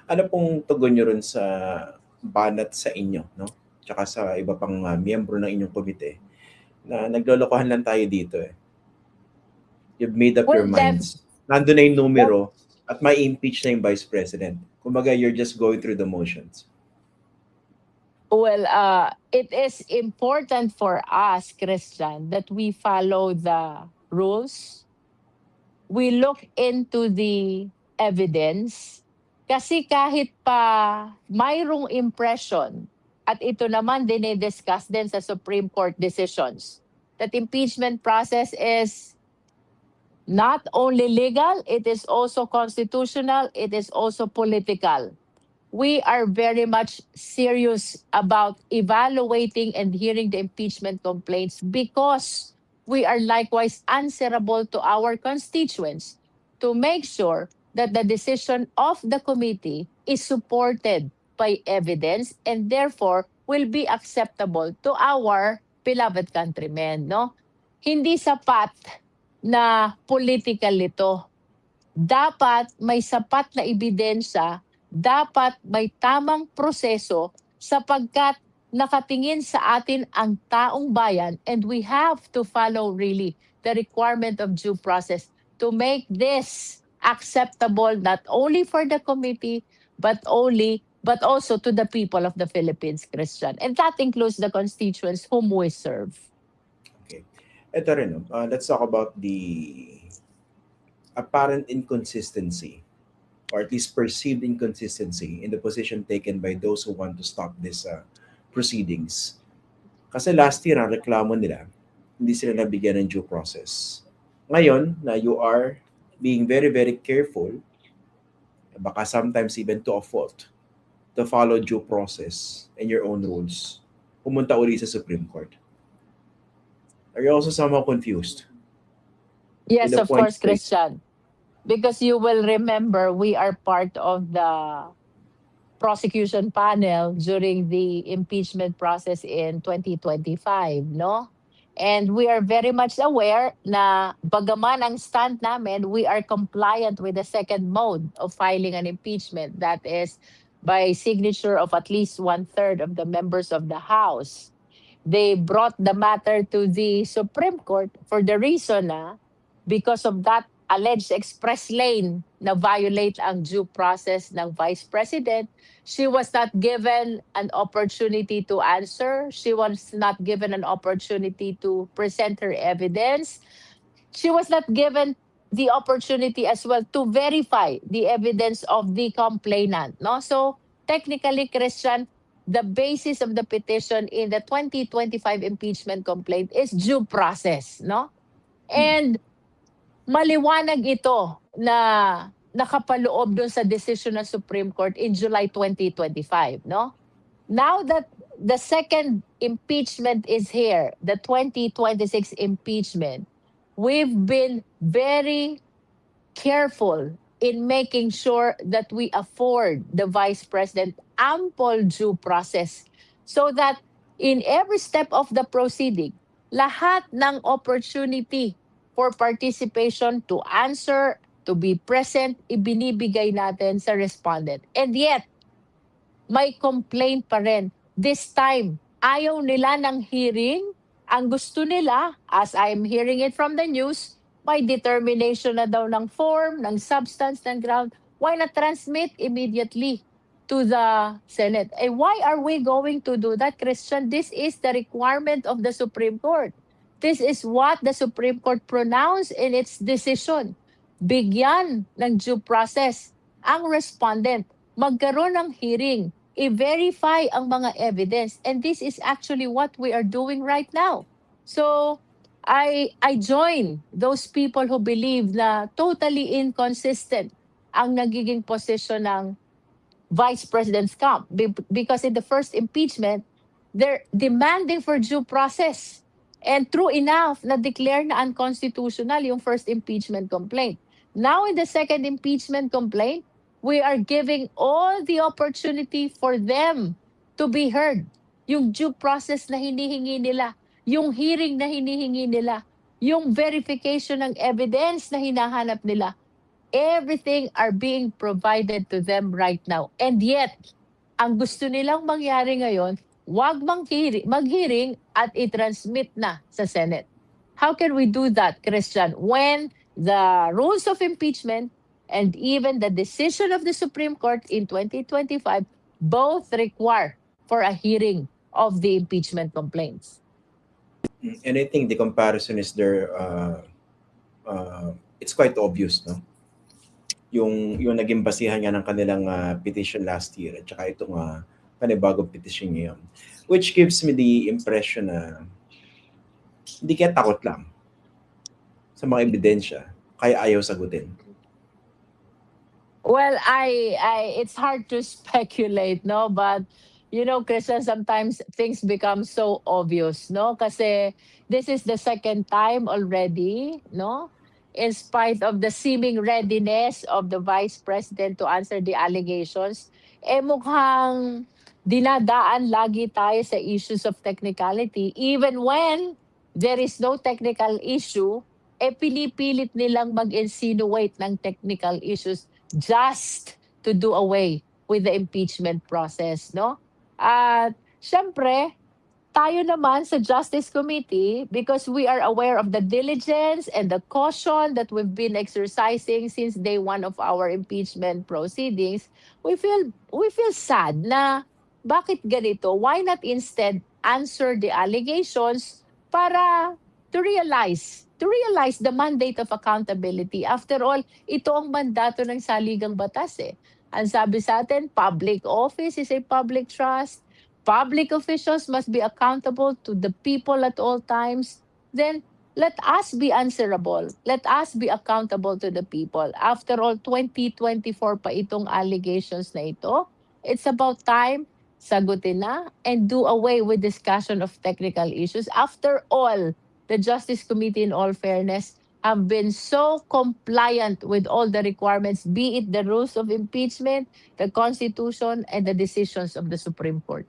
Ano pong tugon niyo rin sa banat sa inyo, no? Tsaka sa iba pang miyembro ng inyong komite na naglolokohan lang tayo dito eh. You've made up your Well, minds. Nandun na yung numero at may impeach na yung vice president. Kumbaga, you're just going through the motions. Well, it is important for us, Christian, that we follow the rules. We look into the evidence. Kasi kahit pa mayroong impression, at ito naman dinidiscuss din sa Supreme Court decisions, that impeachment process is not only legal, it is also constitutional, it is also political. We are very much serious about evaluating and hearing the impeachment complaints because we are likewise answerable to our constituents to make sure that the decision of the committee is supported by evidence and therefore will be acceptable to our beloved countrymen, no? Hindi sapat na political ito. Dapat may sapat na ebidensya, dapat may tamang proseso sapagkat nakatingin sa atin ang taong bayan and we have to follow really the requirement of due process to make this acceptable not only for the committee but also to the people of the Philippines, Christian. And that includes the constituents whom we serve. Okay. Ito rin, no? Let's talk about the apparent inconsistency or at least perceived inconsistency in the position taken by those who want to stop these proceedings. Kasi last year, ang reklamo nila, hindi sila nabigyan ng due process. Ngayon, na you are being very, very careful, baka sometimes even to a fault, to follow due process and your own rules, pumunta uli sa Supreme Court. Are you also somehow confused? Yes, To the of point course, where- Christian. Because you will remember we are part of the prosecution panel during the impeachment process in 2025, no? And we are very much aware na bagaman ang stand namin, we are compliant with the second mode of filing an impeachment. That is by signature of at least 1/3 of the members of the House. They brought the matter to the Supreme Court for the reason na because of that alleged express lane na violate ang due process ng Vice President, she was not given an opportunity to answer. She was not given an opportunity to present her evidence. She was not given the opportunity as well to verify the evidence of the complainant. No? So technically, Christian, the basis of the petition in the 2025 impeachment complaint is due process. No? And maliwanag ito na nakapaloob doon sa decision ng Supreme Court in July 2025, no? Now that the second impeachment is here, the 2026 impeachment, we've been very careful in making sure that we afford the Vice President ample due process so that in every step of the proceeding, lahat ng opportunity for participation to answer, to be present, ibinibigay natin sa respondent. And yet, may complaint pa rin. This time, ayaw nila ng hearing. Ang gusto nila, as I'm hearing it from the news, may determination na daw ng form, ng substance, ng ground. Why not transmit immediately to the Senate? And why are we going to do that, Christian? This is the requirement of the Supreme Court. This is what the Supreme Court pronounced in its decision. Bigyan ng due process ang respondent, magkaroon ng hearing, i-verify ang mga evidence. And this is actually what we are doing right now. So I join those people who believe na totally inconsistent ang nagiging position ng Vice President's camp. Because in the first impeachment, they're demanding for due process. And true enough, na-declare na unconstitutional yung first impeachment complaint. Now in the second impeachment complaint, we are giving all the opportunity for them to be heard. Yung due process na hinihingi nila, yung hearing na hinihingi nila, yung verification ng evidence na hinahanap nila. Everything are being provided to them right now. And yet, ang gusto nilang mangyari ngayon, wag mag-hearing at i-transmit na sa Senate. How can we do that, Christian, when the rules of impeachment and even the decision of the Supreme Court in 2025 both require for a hearing of the impeachment complaints? And I think the comparison is there, it's quite obvious, no? Yung naging basihan nga ng kanilang petition last year at saka itong panibagong petition ngayon. Which gives me the impression na hindi kaya takot lang sa mga ebidensya, kaya ayaw sagutin. Well, it's hard to speculate, no? But Christian, sometimes things become so obvious, no? Kasi this is the second time already, no? In spite of the seeming readiness of the Vice President to answer the allegations, mukhang dinadaan lagi tayo sa issues of technicality. Even when there is no technical issue, pinipilit nilang mag-insinuate ng technical issues just to do away with the impeachment process, no? At syempre, tayo naman sa Justice Committee, because we are aware of the diligence and the caution that we've been exercising since day one of our impeachment proceedings, we feel sad na bakit ganito? Why not instead answer the allegations para to realize the mandate of accountability. After all, ito ang mandato ng saligang batas eh. Ang sabi sa atin, public office is a public trust. Public officials must be accountable to the people at all times. Then let us be answerable. Let us be accountable to the people. After all, 2024 pa itong allegations na ito. It's about time sagutin na and do away with discussion of technical issues. After all, the Justice Committee, in all fairness, have been so compliant with all the requirements, be it the rules of impeachment, the Constitution, and the decisions of the Supreme Court.